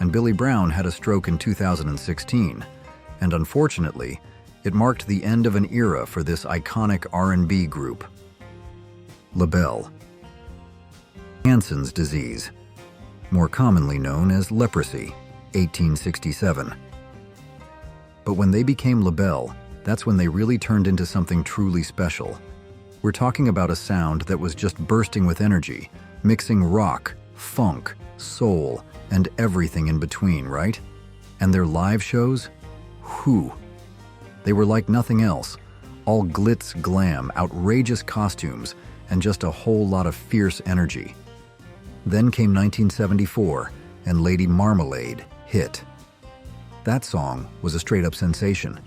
and Billy Brown had a stroke in 2016, and unfortunately, it marked the end of an era for this iconic R&B group. Labelle. Hansen's disease, more commonly known as leprosy, 1867. But when they became Labelle, that's when they really turned into something truly special. We're talking about a sound that was just bursting with energy, mixing rock, funk, soul, and everything in between, right? And their live shows? Whew. They were like nothing else. All glitz, glam, outrageous costumes, and just a whole lot of fierce energy. Then came 1974, and Lady Marmalade hit. That song was a straight-up sensation.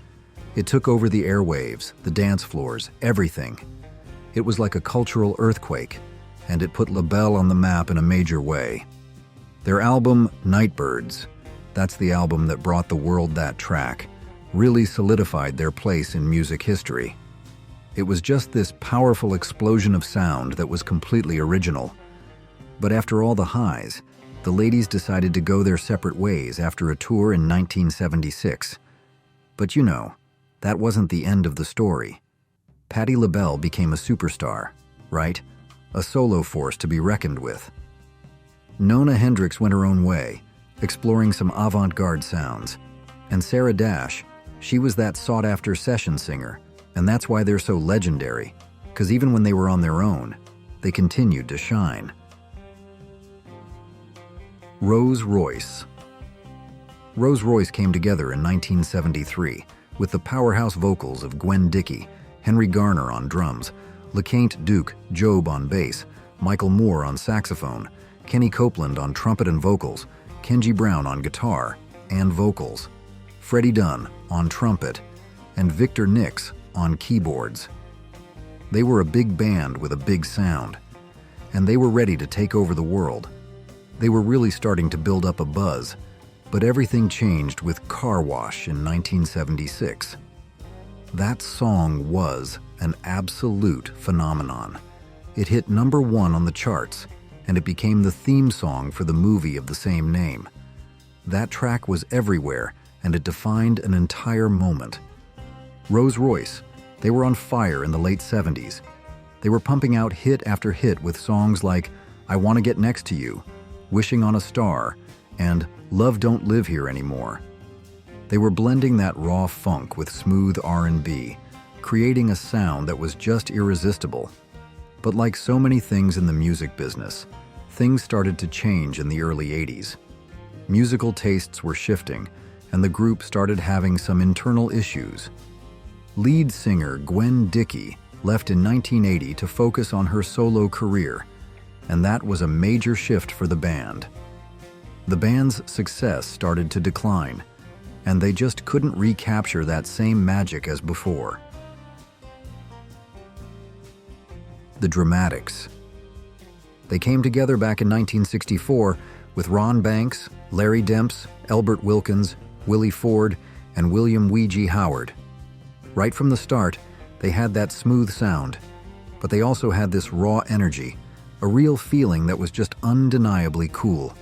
It took over the airwaves, the dance floors, everything. It was like a cultural earthquake, and it put Labelle on the map in a major way. Their album, Nightbirds, that's the album that brought the world that track, really solidified their place in music history. It was just this powerful explosion of sound that was completely original. But after all the highs, the ladies decided to go their separate ways after a tour in 1976. But you know, that wasn't the end of the story. Patti LaBelle became a superstar, right? A solo force to be reckoned with. Nona Hendryx went her own way, exploring some avant-garde sounds. And Sarah Dash, she was that sought-after session singer, and that's why they're so legendary, because even when they were on their own, they continued to shine. Rose Royce. Rose Royce came together in 1973 with the powerhouse vocals of Gwen Dickey, Henry Garner on drums, LeQuint Duke, Job on bass, Michael Moore on saxophone, Kenny Copeland on trumpet and vocals, Kenji Brown on guitar and vocals, Freddie Dunn on trumpet, and Victor Nix on keyboards. They were a big band with a big sound, and they were ready to take over the world. They were really starting to build up a buzz, but everything changed with Car Wash in 1976. That song was an absolute phenomenon. It hit #1 on the charts, and it became the theme song for the movie of the same name. That track was everywhere, and it defined an entire moment. Rolls-Royce, they were on fire in the late 70s. They were pumping out hit after hit with songs like I Want to Get Next to You, Wishing on a Star, and Love Don't Live Here Anymore. They were blending that raw funk with smooth R&B, creating a sound that was just irresistible. But like so many things in the music business, things started to change in the early 80s. Musical tastes were shifting, and the group started having some internal issues. Lead singer Gwen Dickey left in 1980 to focus on her solo career, and that was a major shift for the band. The band's success started to decline, and they just couldn't recapture that same magic as before. The Dramatics. They came together back in 1964 with Ron Banks, Larry Demps, Elbert Wilkins, Willie Ford, and William Weegee Howard. Right from the start, they had that smooth sound, but they also had this raw energy, a real feeling that was just undeniably cool.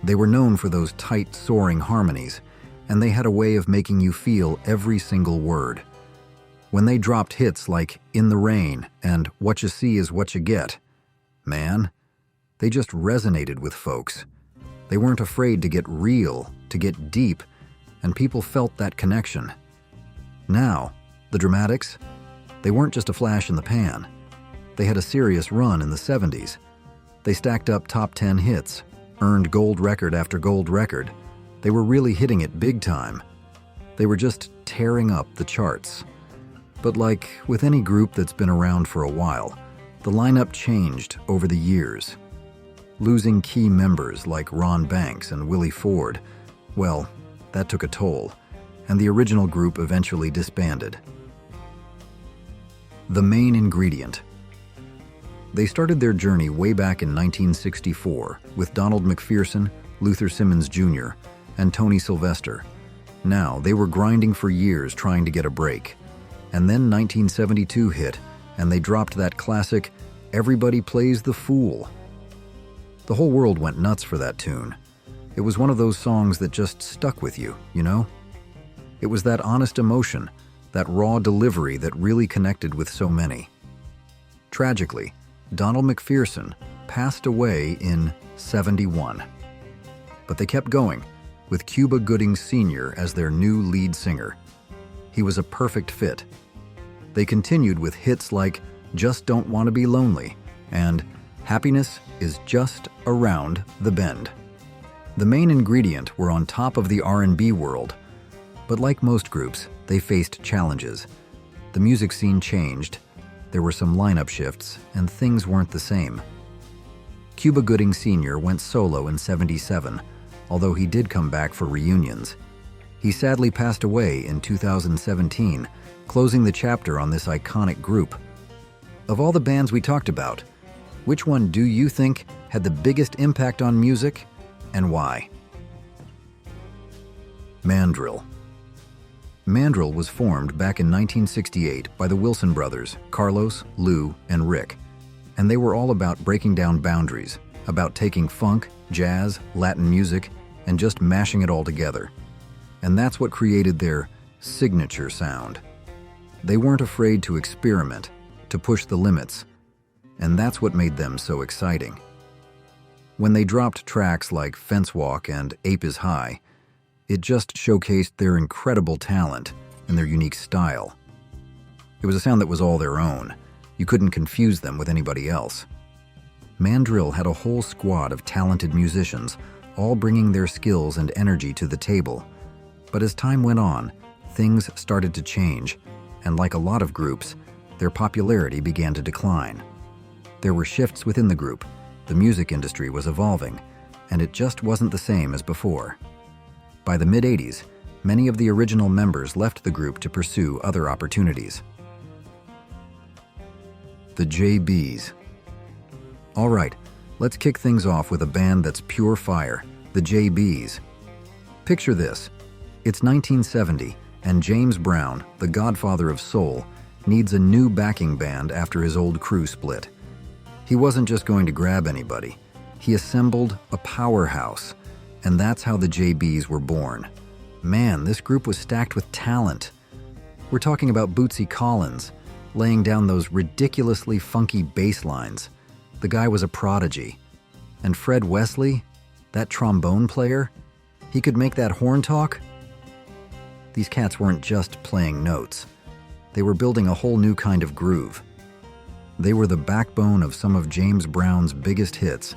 They were known for those tight, soaring harmonies, and they had a way of making you feel every single word. When they dropped hits like In the Rain and What You See Is What You Get, man, they just resonated with folks. They weren't afraid to get real, to get deep, and people felt that connection. Now, the Dramatics, they weren't just a flash in the pan. They had a serious run in the 70s. They stacked up top 10 hits, earned gold record after gold record. They were really hitting it big time. They were just tearing up the charts. But like with any group that's been around for a while, the lineup changed over the years. Losing key members like Ron Banks and Willie Ford, well, that took a toll, and the original group eventually disbanded. The Main Ingredient. They started their journey way back in 1964 with Donald McPherson, Luther Simmons Jr., and Tony Sylvester. Now, they were grinding for years trying to get a break. And then 1972 hit, and they dropped that classic, Everybody Plays the Fool. The whole world went nuts for that tune. It was one of those songs that just stuck with you, you know? It was that honest emotion, that raw delivery that really connected with so many. Tragically, Donald McPherson passed away in '71. But they kept going, with Cuba Gooding Sr. as their new lead singer. He was a perfect fit. They continued with hits like Just Don't Want to Be Lonely and Happiness is Just Around the Bend. The Main Ingredient were on top of the R&B world, but like most groups, they faced challenges. The music scene changed, there were some lineup shifts, and things weren't the same. Cuba Gooding Sr. went solo in '77, although he did come back for reunions. He sadly passed away in 2017, closing the chapter on this iconic group. Of all the bands we talked about, which one do you think had the biggest impact on music, and why? Mandrill. Mandrill was formed back in 1968 by the Wilson brothers, Carlos, Lou, and Rick, and they were all about breaking down boundaries, about taking funk, jazz, Latin music, and just mashing it all together. And that's what created their signature sound. They weren't afraid to experiment, to push the limits, and that's what made them so exciting. When they dropped tracks like Fence Walk and Ape is High, it just showcased their incredible talent and their unique style. It was a sound that was all their own. You couldn't confuse them with anybody else. Mandrill had a whole squad of talented musicians, all bringing their skills and energy to the table. But as time went on, things started to change, and like a lot of groups, their popularity began to decline. There were shifts within the group, the music industry was evolving, and it just wasn't the same as before. By the mid-'80s, many of the original members left the group to pursue other opportunities. The JBs. All right, let's kick things off with a band that's pure fire, the JBs. Picture this. It's 1970, and James Brown, the godfather of soul, needs a new backing band after his old crew split. He wasn't just going to grab anybody. He assembled a powerhouse, and that's how the JBs were born. Man, this group was stacked with talent. We're talking about Bootsy Collins, laying down those ridiculously funky bass lines. The guy was a prodigy. And Fred Wesley, that trombone player, he could make that horn talk? These cats weren't just playing notes. They were building a whole new kind of groove. They were the backbone of some of James Brown's biggest hits.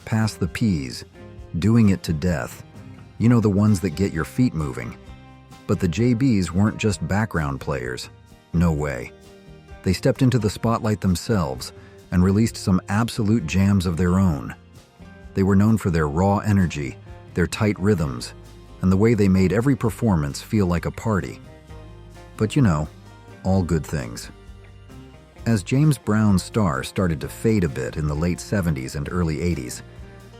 Pass the Peas, Doing It to Death. You know, the ones that get your feet moving. But the JBs weren't just background players. No way. They stepped into the spotlight themselves and released some absolute jams of their own. They were known for their raw energy, their tight rhythms, and the way they made every performance feel like a party. But you know, all good things. As James Brown's Starr started to fade a bit in the late 70s and early 80s,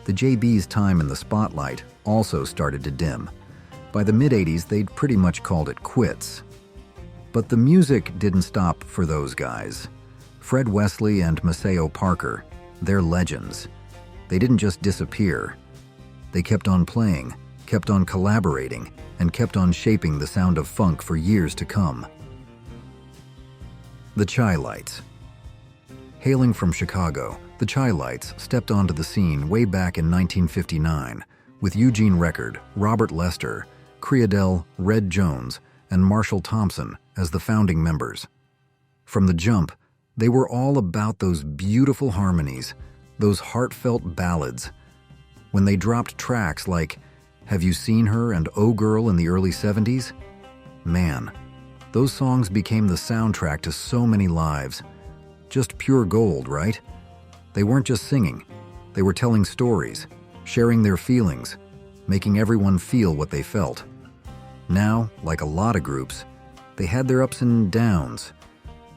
the JB's time in the spotlight also started to dim. By the mid-80s, they'd pretty much called it quits. But the music didn't stop for those guys. Fred Wesley and Maceo Parker, they're legends. They didn't just disappear. They kept on playing, kept on collaborating, and kept on shaping the sound of funk for years to come. The Chi-Lites. Hailing from Chicago, the Chi-Lites stepped onto the scene way back in 1959 with Eugene Record, Robert Lester, Creedell, Red Jones, and Marshall Thompson as the founding members. From the jump, they were all about those beautiful harmonies, those heartfelt ballads. When they dropped tracks like Have You Seen Her and Oh Girl in the early 70s, man, those songs became the soundtrack to so many lives. Just pure gold, right? They weren't just singing. They were telling stories, sharing their feelings, making everyone feel what they felt. Now, like a lot of groups, they had their ups and downs.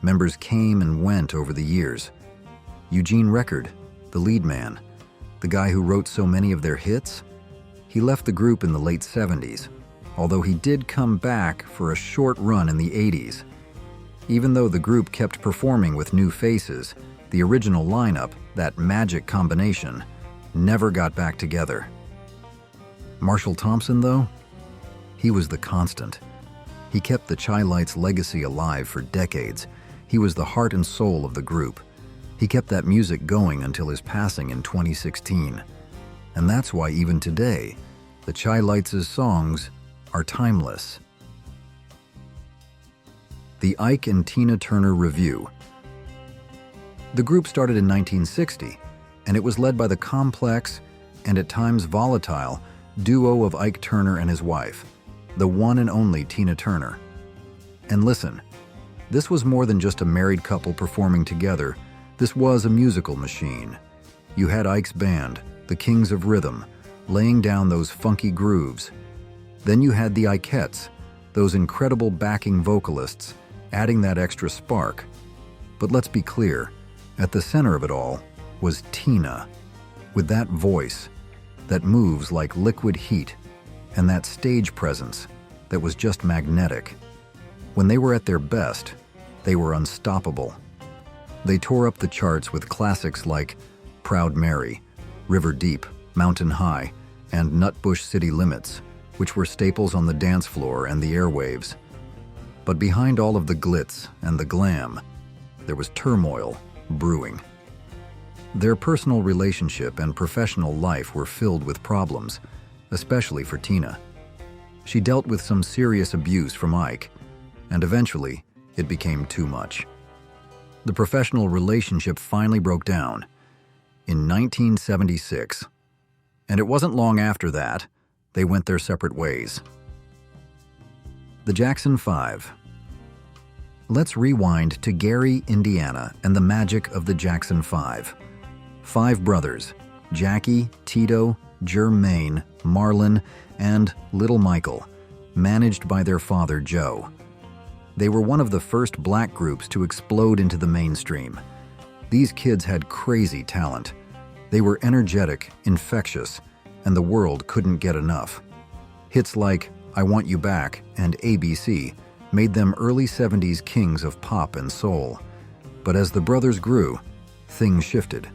Members came and went over the years. Eugene Record, the lead man, the guy who wrote so many of their hits, he left the group in the late 70s, although he did come back for a short run in the 80s. Even though the group kept performing with new faces, the original lineup, that magic combination, never got back together. Marshall Thompson, though, he was the constant. He kept the Chi-Lites' legacy alive for decades. He was the heart and soul of the group. He kept that music going until his passing in 2016. And that's why even today, the Chi-Lites' songs are timeless. The Ike and Tina Turner Revue. The group started in 1960, and it was led by the complex and at times volatile duo of Ike Turner and his wife, the one and only Tina Turner. And listen, this was more than just a married couple performing together. This was a musical machine. You had Ike's band, the Kings of Rhythm, laying down those funky grooves. Then you had the Ikeettes, those incredible backing vocalists, adding that extra spark. But let's be clear, at the center of it all was Tina, with that voice that moves like liquid heat and that stage presence that was just magnetic. When they were at their best, they were unstoppable. They tore up the charts with classics like Proud Mary, River Deep, Mountain High, and Nutbush City Limits, which were staples on the dance floor and the airwaves. But behind all of the glitz and the glam, there was turmoil brewing. Their personal relationship and professional life were filled with problems, especially for Tina. She dealt with some serious abuse from Ike, and eventually it became too much. The professional relationship finally broke down in 1976, and it wasn't long after that they went their separate ways. The Jackson 5. Let's rewind to Gary, Indiana, and the magic of the Jackson 5. 5 brothers, Jackie, Tito, Jermaine, Marlon, and Little Michael, managed by their father, Joe. They were one of the first black groups to explode into the mainstream. These kids had crazy talent. They were energetic, infectious, and the world couldn't get enough. Hits like I Want You Back and ABC made them early 70s kings of pop and soul. But as the brothers grew, things shifted.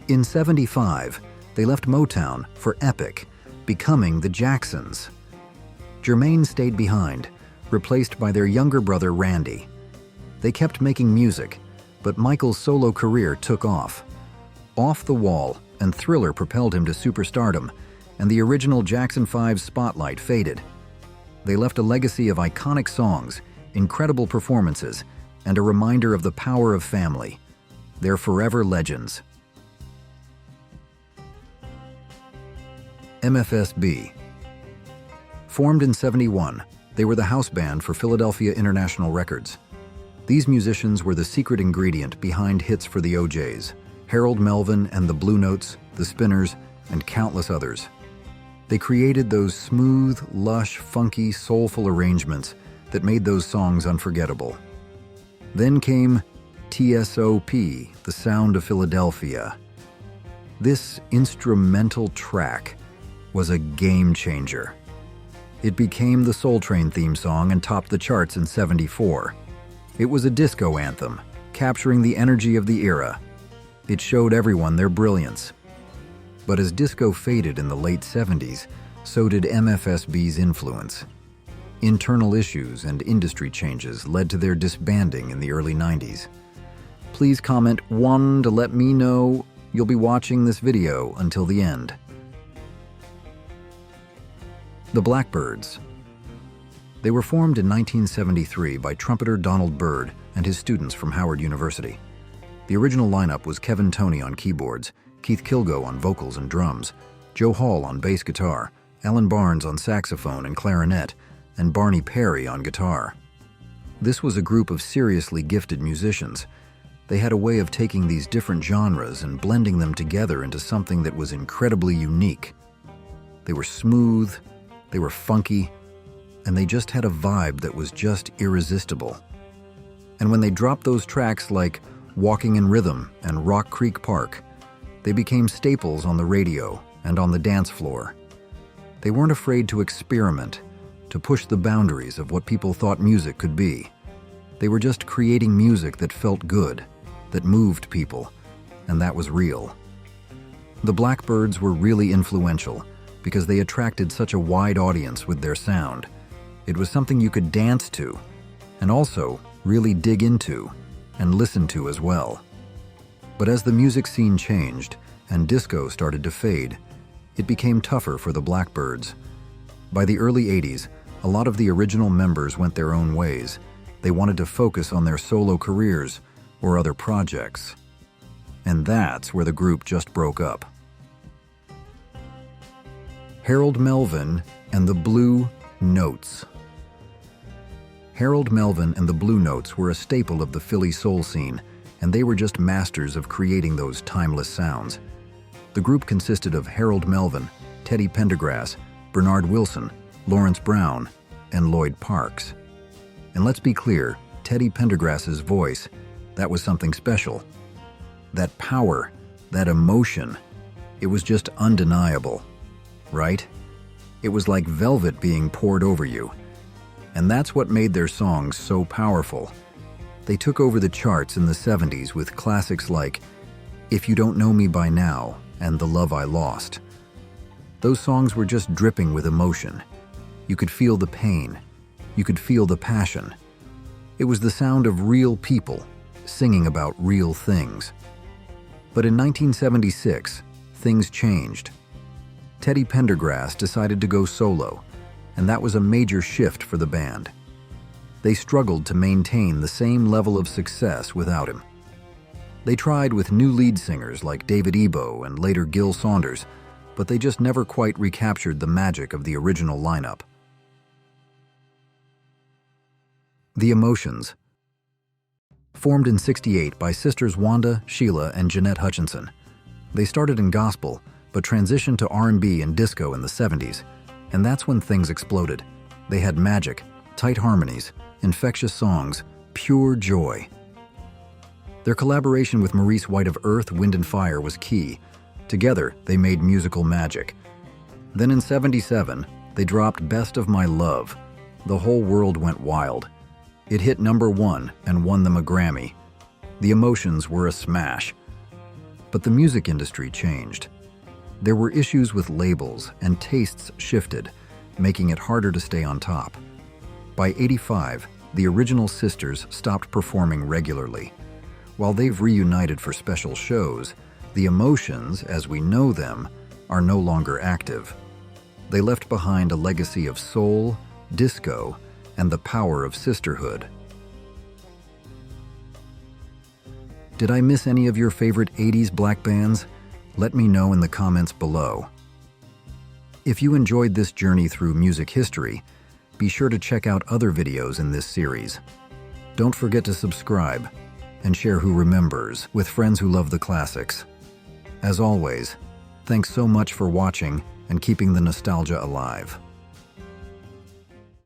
In '75, they left Motown for Epic, becoming the Jacksons. Jermaine stayed behind, replaced by their younger brother Randy. They kept making music, but Michael's solo career took off. Off the Wall and Thriller propelled him to superstardom, and the original Jackson 5's spotlight faded. They left a legacy of iconic songs, incredible performances, and a reminder of the power of family. They're forever legends. MFSB. Formed in '71, they were the house band for Philadelphia International Records. These musicians were the secret ingredient behind hits for the OJs, Harold Melvin and the Blue Notes, the Spinners, and countless others. They created those smooth, lush, funky, soulful arrangements that made those songs unforgettable. Then came TSOP, The Sound of Philadelphia. This instrumental track was a game changer. It became the Soul Train theme song and topped the charts in '74. It was a disco anthem, capturing the energy of the era. It showed everyone their brilliance. But as disco faded in the late '70s, so did MFSB's influence. Internal issues and industry changes led to their disbanding in the early '90s. Please comment 1 to let me know you'll be watching this video until the end. The Blackbyrds. They were formed in 1973 by trumpeter Donald Byrd and his students from Howard University. The original lineup was Kevin Toney on keyboards, Keith Kilgo on vocals and drums, Joe Hall on bass guitar, Alan Barnes on saxophone and clarinet, and Barney Perry on guitar. This was a group of seriously gifted musicians. They had a way of taking these different genres and blending them together into something that was incredibly unique. They were smooth, they were funky, and they just had a vibe that was just irresistible. And when they dropped those tracks like Walking in Rhythm and Rock Creek Park, they became staples on the radio and on the dance floor. They weren't afraid to experiment, to push the boundaries of what people thought music could be. They were just creating music that felt good, that moved people, and that was real. The Blackbyrds were really influential because they attracted such a wide audience with their sound. It was something you could dance to, and also really dig into and listen to as well. But as the music scene changed and disco started to fade, it became tougher for the Blackbyrds. By the early '80s, a lot of the original members went their own ways. They wanted to focus on their solo careers or other projects. And that's where the group just broke up. Harold Melvin and the Blue Notes. Harold Melvin and the Blue Notes were a staple of the Philly soul scene, and they were just masters of creating those timeless sounds. The group consisted of Harold Melvin, Teddy Pendergrass, Bernard Wilson, Lawrence Brown, and Lloyd Parks. And let's be clear, Teddy Pendergrass's voice, that was something special. That power, that emotion, it was just undeniable, right? It was like velvet being poured over you. And that's what made their songs so powerful. They took over the charts in the '70s with classics like If You Don't Know Me By Now and The Love I Lost. Those songs were just dripping with emotion. You could feel the pain. You could feel the passion. It was the sound of real people singing about real things. But in 1976, things changed. Teddy Pendergrass decided to go solo, and that was a major shift for the band. They struggled to maintain the same level of success without him. They tried with new lead singers like David Ebo and later Gil Saunders, but they just never quite recaptured the magic of the original lineup. The Emotions. Formed in '68 by sisters Wanda, Sheila, and Jeanette Hutchinson. They started in gospel, but transitioned to R&B and disco in the '70s. And that's when things exploded. They had magic, tight harmonies, infectious songs, pure joy. Their collaboration with Maurice White of Earth, Wind and Fire was key. Together, they made musical magic. Then in '77, they dropped Best of My Love, the whole world went wild. It hit #1 and won them a Grammy. The emotions were a smash. But the music industry changed. There were issues with labels and tastes shifted, making it harder to stay on top. By '85, the original sisters stopped performing regularly. While they've reunited for special shows, the emotions, as we know them, are no longer active. They left behind a legacy of soul, disco, and the power of sisterhood. Did I miss any of your favorite '80s black bands? Let me know in the comments below. If you enjoyed this journey through music history, be sure to check out other videos in this series. Don't forget to subscribe and share Who Remembers with friends who love the classics. As always, thanks so much for watching and keeping the nostalgia alive.